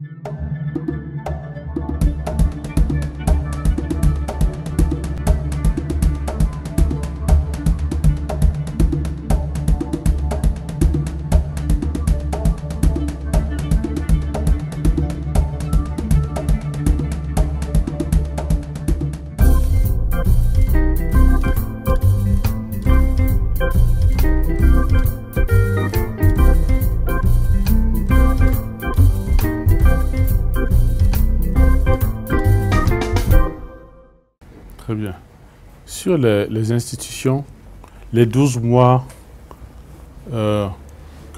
Très bien. Sur les institutions, les 12 mois que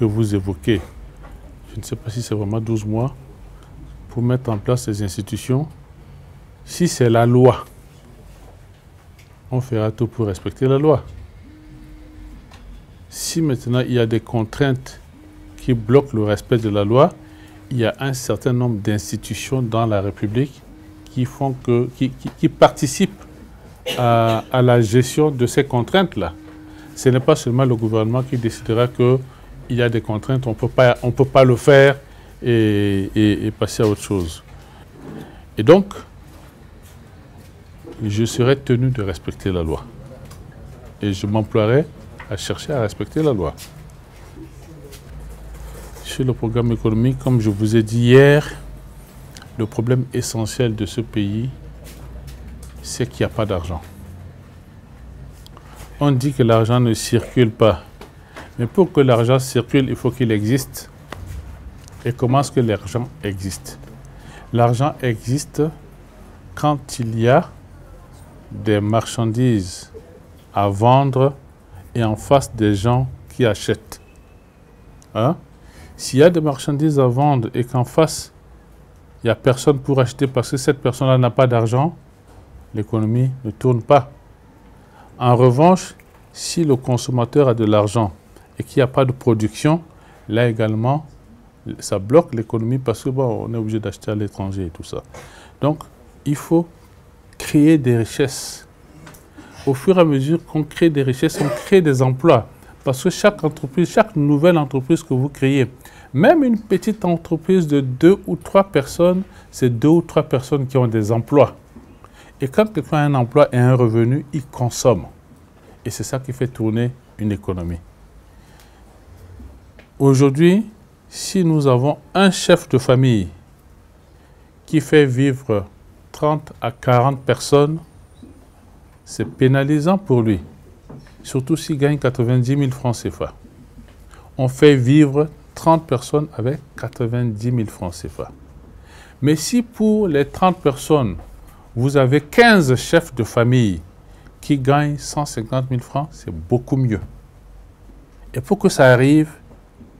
vous évoquez, je ne sais pas si c'est vraiment 12 mois pour mettre en place ces institutions. Si c'est la loi, on fera tout pour respecter la loi. Si maintenant il y a des contraintes qui bloquent le respect de la loi, il y a un certain nombre d'institutions dans la République qui participent à la gestion de ces contraintes-là. Ce n'est pas seulement le gouvernement qui décidera qu'il y a des contraintes, on ne peut pas le faire et passer à autre chose. Et donc, je serai tenu de respecter la loi. Et je m'emploierai à chercher à respecter la loi. Sur le programme économique, comme je vous ai dit hier, le problème essentiel de ce pays, c'est qu'il n'y a pas d'argent. On dit que l'argent ne circule pas. Mais pour que l'argent circule, il faut qu'il existe. Et comment est-ce que l'argent existe? L'argent existe quand il y a des marchandises à vendre et en face des gens qui achètent. Hein? S'il y a des marchandises à vendre et qu'en face, il n'y a personne pour acheter parce que cette personne-là n'a pas d'argent, l'économie ne tourne pas. En revanche, si le consommateur a de l'argent et qu'il n'y a pas de production, là également, ça bloque l'économie parce que bon, on est obligé d'acheter à l'étranger et tout ça. Donc, il faut créer des richesses. Au fur et à mesure qu'on crée des richesses, on crée des emplois. Parce que chaque entreprise, chaque nouvelle entreprise que vous créez, même une petite entreprise de 2 ou 3 personnes, c'est 2 ou 3 personnes qui ont des emplois. Et quand quelqu'un a un emploi et un revenu, il consomme. Et c'est ça qui fait tourner une économie. Aujourd'hui, si nous avons un chef de famille qui fait vivre 30 à 40 personnes, c'est pénalisant pour lui. Surtout s'il gagne 90 000 francs CFA. On fait vivre 30 personnes avec 90 000 francs CFA. Mais si pour les 30 personnes, vous avez 15 chefs de famille qui gagnent 150 000 francs, c'est beaucoup mieux. Et pour que ça arrive,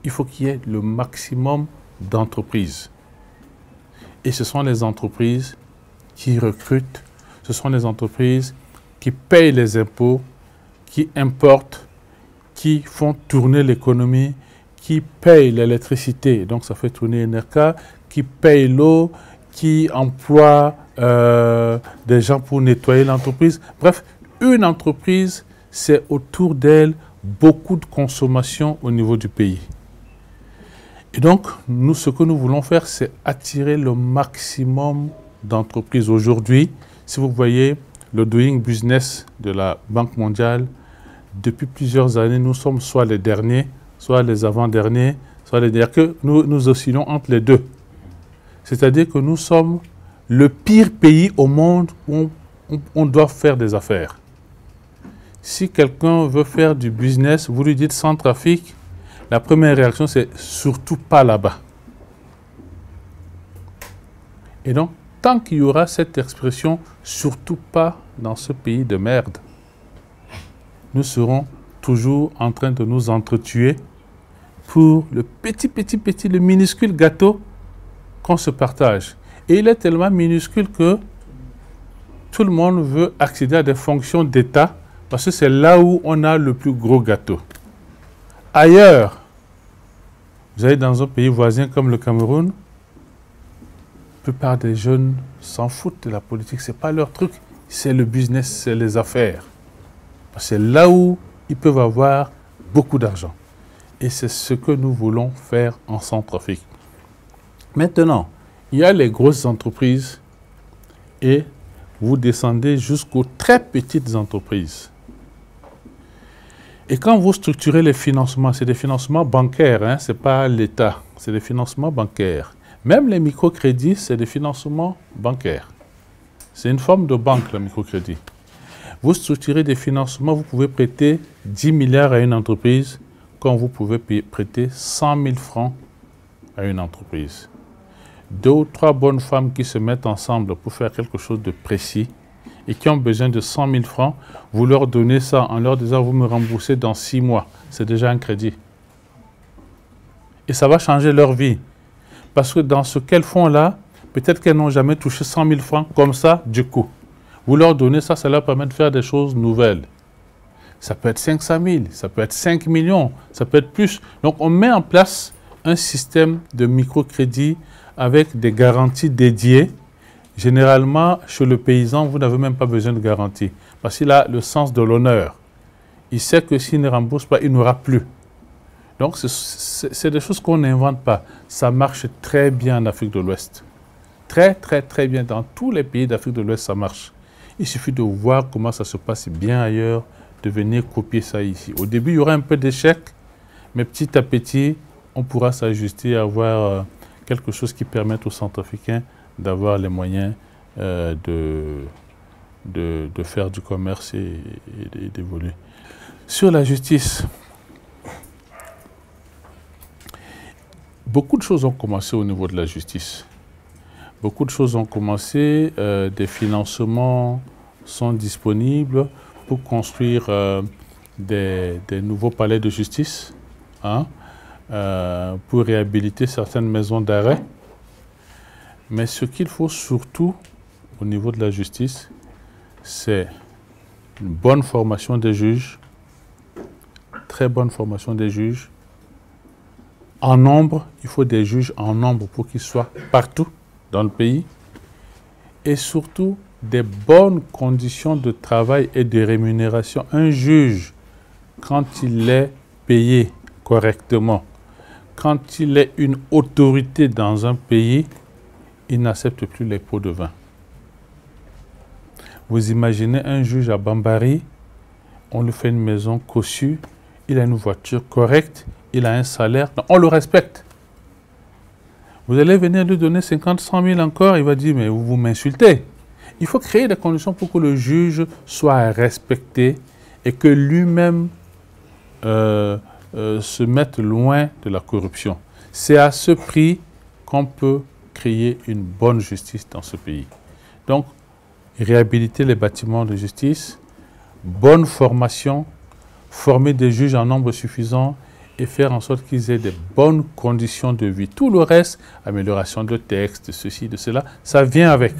il faut qu'il y ait le maximum d'entreprises. Et ce sont les entreprises qui recrutent, ce sont les entreprises qui payent les impôts, qui importent, qui font tourner l'économie, qui payent l'électricité, donc ça fait tourner NRK, qui payent l'eau, qui emploient des gens pour nettoyer l'entreprise. Bref, une entreprise, c'est autour d'elle beaucoup de consommation au niveau du pays. Et donc, nous, ce que nous voulons faire, c'est attirer le maximum d'entreprises. Aujourd'hui, si vous voyez le Doing Business de la Banque mondiale, depuis plusieurs années, nous sommes soit les derniers, soit les avant-derniers, soit les derniers, que nous oscillons entre les deux. C'est-à-dire que nous sommes le pire pays au monde où on doit faire des affaires. Si quelqu'un veut faire du business, vous lui dites Centrafrique, la première réaction c'est surtout pas là-bas. Et donc, tant qu'il y aura cette expression surtout pas dans ce pays de merde, nous serons toujours en train de nous entretuer pour le le minuscule gâteau qu'on se partage. Et il est tellement minuscule que tout le monde veut accéder à des fonctions d'État parce que c'est là où on a le plus gros gâteau. Ailleurs, vous allez dans un pays voisin comme le Cameroun, la plupart des jeunes s'en foutent de la politique, ce n'est pas leur truc, c'est le business, c'est les affaires. C'est là où ils peuvent avoir beaucoup d'argent. Et c'est ce que nous voulons faire en Centrafrique. Maintenant, Il y a les grosses entreprises et vous descendez jusqu'aux très petites entreprises. Et quand vous structurez les financements, c'est des financements bancaires, hein, ce n'est pas l'État, c'est des financements bancaires. Même les microcrédits, c'est des financements bancaires. C'est une forme de banque, le microcrédit. Vous structurez des financements, vous pouvez prêter 10 milliards à une entreprise, quand vous pouvez prêter 100 000 francs à une entreprise. 2 ou 3 bonnes femmes qui se mettent ensemble pour faire quelque chose de précis et qui ont besoin de 100 000 francs, vous leur donnez ça en leur disant « vous me remboursez dans 6 mois ». C'est déjà un crédit. Et ça va changer leur vie. Parce que dans ce qu'elles font là, peut-être qu'elles n'ont jamais touché 100 000 francs comme ça du coup. Vous leur donnez ça, ça leur permet de faire des choses nouvelles. Ça peut être 500 000, ça peut être 5 millions, ça peut être plus. Donc on met en place un système de microcrédit avec des garanties dédiées. Généralement, chez le paysan, vous n'avez même pas besoin de garantie. Parce qu'il a le sens de l'honneur. Il sait que s'il ne rembourse pas, il n'aura plus. Donc, c'est des choses qu'on n'invente pas. Ça marche très bien en Afrique de l'Ouest. Très, très, très bien. Dans tous les pays d'Afrique de l'Ouest, ça marche. Il suffit de voir comment ça se passe bien ailleurs, de venir copier ça ici. Au début, il y aura un peu d'échec, mais petit à petit, on pourra s'ajuster et avoir quelque chose qui permette aux Centrafricains d'avoir les moyens de faire du commerce et d'évoluer. Sur la justice, beaucoup de choses ont commencé au niveau de la justice. Beaucoup de choses ont commencé, des financements sont disponibles pour construire des nouveaux palais de justice, hein, pour réhabiliter certaines maisons d'arrêt. Mais ce qu'il faut surtout au niveau de la justice, c'est une bonne formation des juges, très bonne formation des juges. En nombre, il faut des juges en nombre pour qu'ils soient partout dans le pays. Et surtout, des bonnes conditions de travail et de rémunération. Un juge, quand il est payé correctement, quand il est une autorité dans un pays, il n'accepte plus les pots de vin. Vous imaginez un juge à Bambari, on lui fait une maison cossue, il a une voiture correcte, il a un salaire, on le respecte. Vous allez venir lui donner 50, 100 000 encore, il va dire, mais vous m'insultez. Il faut créer des conditions pour que le juge soit respecté et que lui-même se mette loin de la corruption. C'est à ce prix qu'on peut créer une bonne justice dans ce pays. Donc, réhabiliter les bâtiments de justice, bonne formation, former des juges en nombre suffisant et faire en sorte qu'ils aient des bonnes conditions de vie. Tout le reste, amélioration de texte, ceci, de cela, ça vient avec.